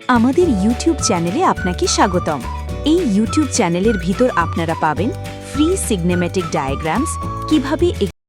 আমাদের ইউটিউব চ্যানেলে আপনাকে স্বাগতম। এই ইউটিউব চ্যানেলের ভিতর আপনারা পাবেন ফ্রি সিগনেমেটিক ডায়াগ্রামস, কিভাবে